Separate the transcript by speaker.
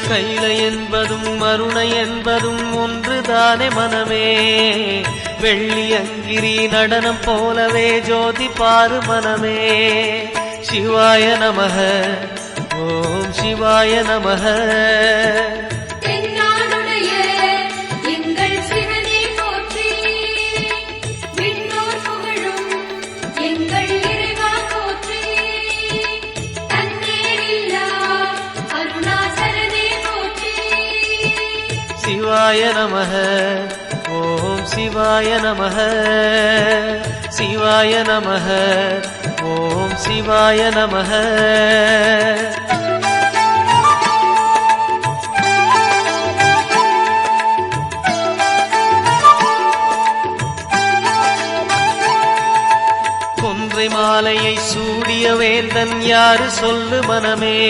Speaker 1: கைலை என்பதும் மருணை என்பதும் ஒன்றுதானே மனமே. வெள்ளி அங்கிரி நடனம் போலவே ஜோதி பாரு மனமே. சிவாய நமக ஓம் சிவாய நமக. சிவாய நமக ஓம் சிவாய நமக. சிவாய நமக ஓம் சிவாய நமக. கொன்றை மாலையை சூடிய வேந்தன் யாரு சொல்லு மனமே.